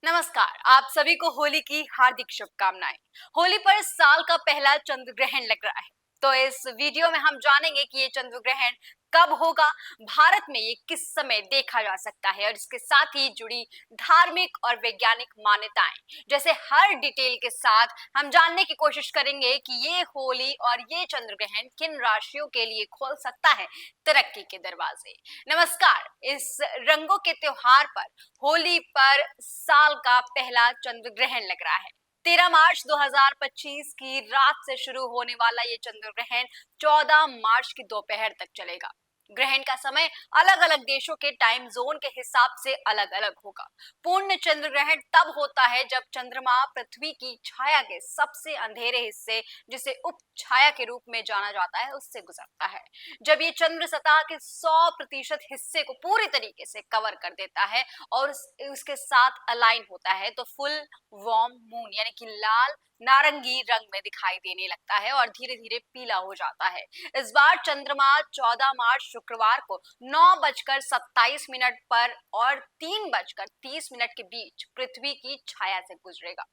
नमस्कार। आप सभी को होली की हार्दिक शुभकामनाएं। होली पर साल का पहला चंद्र ग्रहण लग रहा है, तो इस वीडियो में हम जानेंगे कि ये चंद्र ग्रहण कब होगा, भारत में ये किस समय देखा जा सकता है और इसके साथ ही जुड़ी धार्मिक और वैज्ञानिक मान्यताएं जैसे हर डिटेल के साथ हम जानने की कोशिश करेंगे कि ये होली और ये चंद्र ग्रहण किन राशियों के लिए खोल सकता है तरक्की के दरवाजे। नमस्कार। इस रंगों के त्योहार पर होली पर साल का पहला चंद्र ग्रहण लग रहा है। 13 मार्च 2025 की रात से शुरू होने वाला ये चंद्र ग्रहण 14 मार्च की दोपहर तक चलेगा। ग्रहण का समय अलग अलग देशों के टाइम जोन के हिसाब से अलग अलग होगा। पूर्ण चंद्र ग्रहण तब होता है जब चंद्रमा पृथ्वी की छाया के सबसे अंधेरे हिस्से, जिसे उप छाया के रूप में जाना जाता है, उससे गुजरता है। जब ये चंद्र सतह के 100% हिस्से को पूरी तरीके से कवर कर देता है और उसके साथ अलाइन होता है, तो फुल वार्म मून यानी कि लाल नारंगी रंग में दिखाई देने लगता है और धीरे धीरे पीला हो जाता है। इस बार चंद्रमा 14 मार्च शुक्रवार को 9:27 पर और 3:30 के बीच पृथ्वी की छाया से गुजरेगा।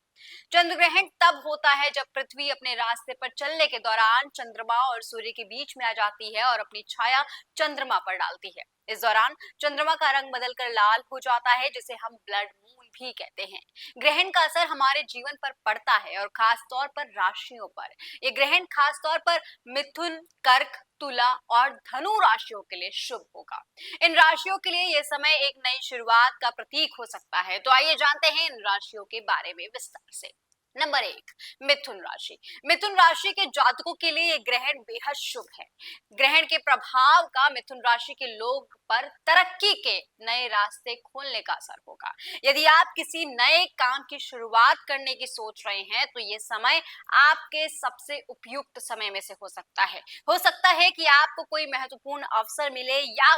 चंद्र ग्रहण तब होता है जब पृथ्वी अपने रास्ते पर चलने के दौरान चंद्रमा और सूर्य के बीच में आ जाती है और अपनी छाया चंद्रमा पर डालती है। इस दौरान चंद्रमा का रंग बदलकर लाल हो जाता है, जिसे हम ब्लड मून भी कहते हैं। ग्रहण का असर हमारे जीवन पर पड़ता है और खास तौर पर राशियों पर। ये ग्रहण खास तौर पर मिथुन, कर्क, तुला और धनु राशियों के लिए शुभ होगा। इन राशियों के लिए यह समय एक नई शुरुआत का प्रतीक हो सकता है। तो आइए जानते हैं इन राशियों के बारे में विस्तार से। नंबर 1, मिथुन राशि। मिथुन राशि के जातकों के लिए यह ग्रहण बेहद शुभ है। ग्रहण के प्रभाव का मिथुन राशि के लोग पर तरक्की के नए रास्ते खोलने का असर होगा। यदि आप किसी नए काम की शुरुआत करने की सोच रहे हैं, तो ये समय आपके सबसे उपयुक्त समय में से हो सकता है। हो सकता है कि आपको कोई महत्वपूर्ण अवसर मिले या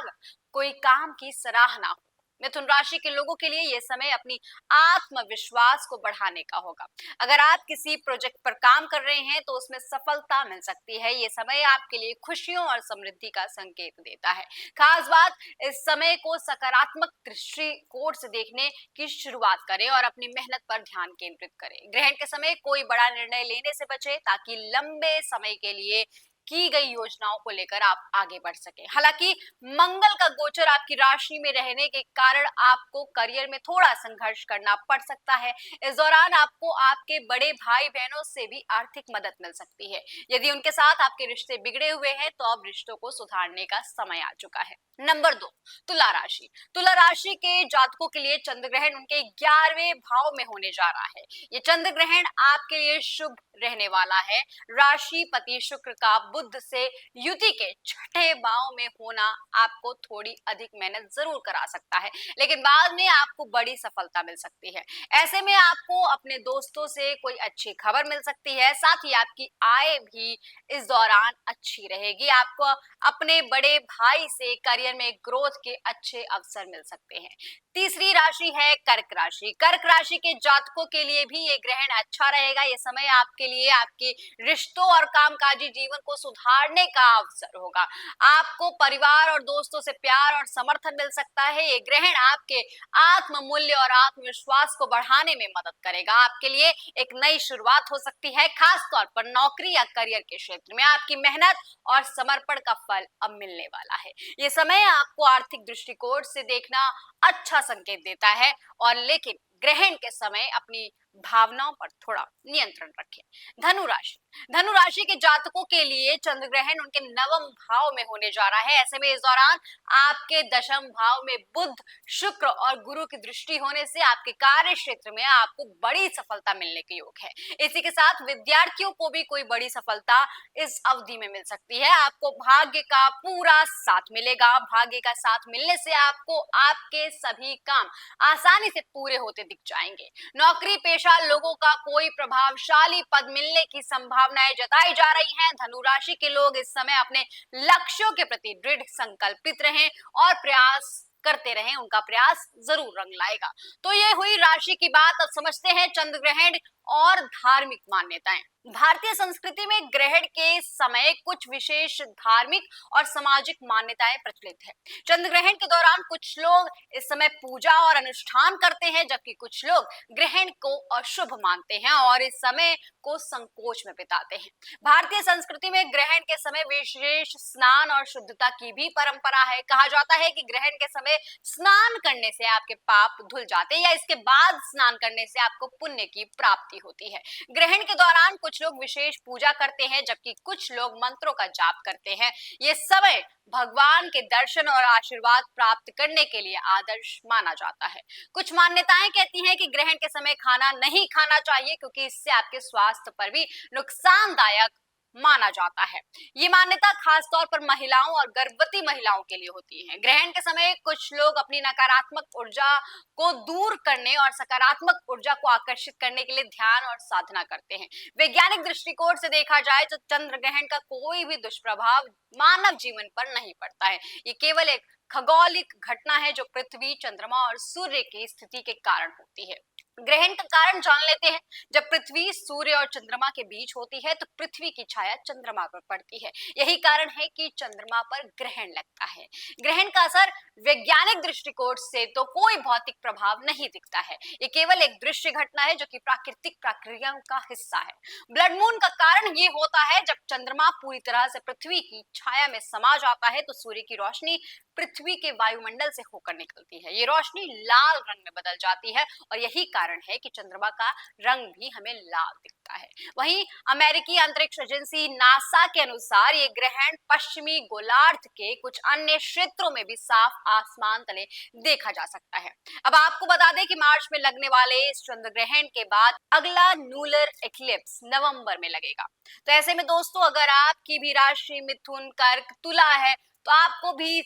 कोई काम की सराहना हो। मिथुन राशि के लोगों के लिए यह समय अपनी आत्मविश्वास को बढ़ाने का होगा। अगर आप किसी प्रोजेक्ट पर काम कर रहे हैं तो उसमें सफलता मिल सकती है। ये समय आपके लिए खुशियों और समृद्धि का संकेत देता है। खास बात, इस समय को सकारात्मक दृष्टिकोण से देखने की शुरुआत करें और अपनी मेहनत पर ध्यान केंद्रित करें। ग्रहण के समय कोई बड़ा निर्णय लेने से बचें ताकि लंबे समय के लिए की गई योजनाओं को लेकर आप आगे बढ़ सकें। हालांकि मंगल का गोचर आपकी राशि में रहने के कारण आपको करियर में थोड़ा संघर्ष करना पड़ सकता है। इस दौरान आपको आपके बड़े भाई बहनों से भी आर्थिक मदद मिल सकती है। यदि उनके साथ आपके रिश्ते बिगड़े हुए हैं, तो अब रिश्तों को सुधारने का समय आ चुका है। नंबर 2, तुला राशि। तुला राशि के जातकों के लिए चंद्र ग्रहण उनके 11वें भाव में होने जा रहा है। ये चंद्र ग्रहण आपके लिए शुभ रहने वाला है। राशि पति शुक्र का बुध से युति के छठे भाव में होना आपको थोड़ी अधिक मेहनत जरूर करा सकता है, लेकिन बाद में आपको बड़ी सफलता मिल सकती है। ऐसे में आपको अपने दोस्तों से कोई अच्छी खबर मिल सकती है। साथ ही आपकी आय भी इस दौरान अच्छी रहेगी। आपको अपने बड़े भाई से करियर में ग्रोथ के अच्छे अवसर मिल सकते हैं। तीसरी राशि है कर्क राशि। कर्क राशि के जातकों के लिए भी ये ग्रहण अच्छा रहेगा। ये समय आपके लिए आपके रिश्तों और कामकाजी जीवन को सुधारने का अवसर होगा। आपको परिवार और दोस्तों से प्यार और समर्थन मिल सकता है। ये ग्रहण आपके आत्म मूल्य और आत्मविश्वास को बढ़ाने में मदद करेगा। आपके लिए एक नई शुरुआत हो सकती है, खास तौर पर नौकरी या करियर के क्षेत्र में। आपकी मेहनत और समर्पण का फल अब मिलने वाला है। ये समय आपको आर्थिक दृष्टिकोण से देखना अच्छा संकेत देता है, और लेकिन ग्रहण के समय अपनी भावनाओं पर थोड़ा नियंत्रण रखें। धनु राशि। धनु राशि के जातकों के लिए चंद्र ग्रहण उनके 9वें भाव में होने जा रहा है। ऐसे में इस दौरान आपके 10वें भाव में बुध, शुक्र और गुरु की दृष्टि होने से आपके कार्य क्षेत्र में आपको बड़ी सफलता मिलने के योग है। इसी के साथ विद्यार्थियों को भी कोई बड़ी सफलता इस अवधि में मिल सकती है। आपको भाग्य का पूरा साथ मिलेगा। भाग्य का साथ मिलने से आपको आपके सभी काम आसानी से पूरे होते दिख जाएंगे। नौकरी पेशा लोगों का कोई प्रभावशाली पद मिलने की संभावनाएं जताई जा रही हैं। धनु राशि के लोग इस समय अपने लक्ष्यों के प्रति दृढ़ संकल्पित रहें और प्रयास करते रहें। उनका प्रयास जरूर रंग लाएगा। तो ये हुई राशि की बात। अब समझते हैं चंद्र ग्रहण और धार्मिक मान्यताएं। भारतीय संस्कृति में ग्रहण के समय कुछ विशेष धार्मिक और सामाजिक मान्यताएं प्रचलित है। चंद्र ग्रहण के दौरान कुछ लोग इस समय पूजा और अनुष्ठान करते हैं, जबकि कुछ लोग ग्रहण को अशुभ मानते हैं और इस समय को संकोच में बिताते हैं। भारतीय संस्कृति में ग्रहण के समय विशेष स्नान और शुद्धता की भी परंपरा है। कहा जाता है कि ग्रहण के समय स्नान करने से आपके पाप धुल जाते हैं या इसके बाद स्नान करने से आपको पुण्य की प्राप्ति होती है। ग्रहण के दौरान कुछ लोग विशेष पूजा करते हैं, जबकि कुछ लोग मंत्रों का जाप करते हैं। ये समय भगवान के दर्शन और आशीर्वाद प्राप्त करने के लिए आदर्श माना जाता है। कुछ मान्यताएं कहती हैं कि ग्रहण के समय खाना नहीं खाना चाहिए, क्योंकि इससे आपके स्वास्थ्य पर भी नुकसानदायक माना जाता है। ये मान्यता खासतौर पर महिलाओं और गर्भवती महिलाओं के लिए होती है। ग्रहण के समय कुछ लोग अपनी नकारात्मक ऊर्जा को दूर करने और सकारात्मक ऊर्जा को आकर्षित करने के लिए ध्यान और साधना करते हैं। वैज्ञानिक दृष्टिकोण से देखा जाए तो चंद्र ग्रहण का कोई भी दुष्प्रभाव मानव जीवन पर नहीं पड़ता है। ये केवल एक खगोलिक घटना है जो पृथ्वी, चंद्रमा और सूर्य की स्थिति के कारण होती है। ग्रहण का कारण जान लेते हैं। जब पृथ्वी सूर्य और चंद्रमा के बीच होती है तो पृथ्वी की छाया चंद्रमा पर पड़ती है। यही कारण है कि चंद्रमा पर ग्रहण लगता है। ग्रहण का असर वैज्ञानिक दृष्टिकोण से तो कोई भौतिक प्रभाव नहीं दिखता है। ये केवल एक दृश्य घटना है जो कि प्राकृतिक प्रक्रियाओं का हिस्सा है। ब्लड मून का कारण ये होता है जब चंद्रमा पूरी तरह से पृथ्वी की छाया में समा जाता है तो सूर्य की रोशनी पृथ्वी के वायुमंडल से होकर निकलती है। ये रोशनी लाल रंग में बदल जाती है और यही कारण है कि चंद्रमा का रंग भी हमें लाल दिखता है। वहीं अमेरिकी अंतरिक्ष एजेंसी नासा के अनुसार ये ग्रहण पश्चिमी गोलार्ध के कुछ अन्य क्षेत्रों में भी साफ आसमान तले देखा जा सकता है। अब आपको बता दें कि मार्च में लगने वाले इस चंद्र ग्रहण के बाद अगला लूनर एक्लिप्स नवंबर में लगेगा। तो ऐसे में दोस्तों, अगर आपकी भी राशि मिथुन, कर्क, तुला है तो आपको भी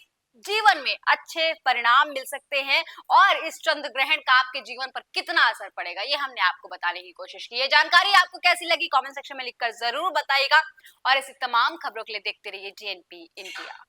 जीवन में अच्छे परिणाम मिल सकते हैं। और इस चंद्र ग्रहण का आपके जीवन पर कितना असर पड़ेगा ये हमने आपको बताने की कोशिश की है। जानकारी आपको कैसी लगी कमेंट सेक्शन में लिखकर जरूर बताइएगा और ऐसी तमाम खबरों के लिए देखते रहिए जीएनपी इंडिया।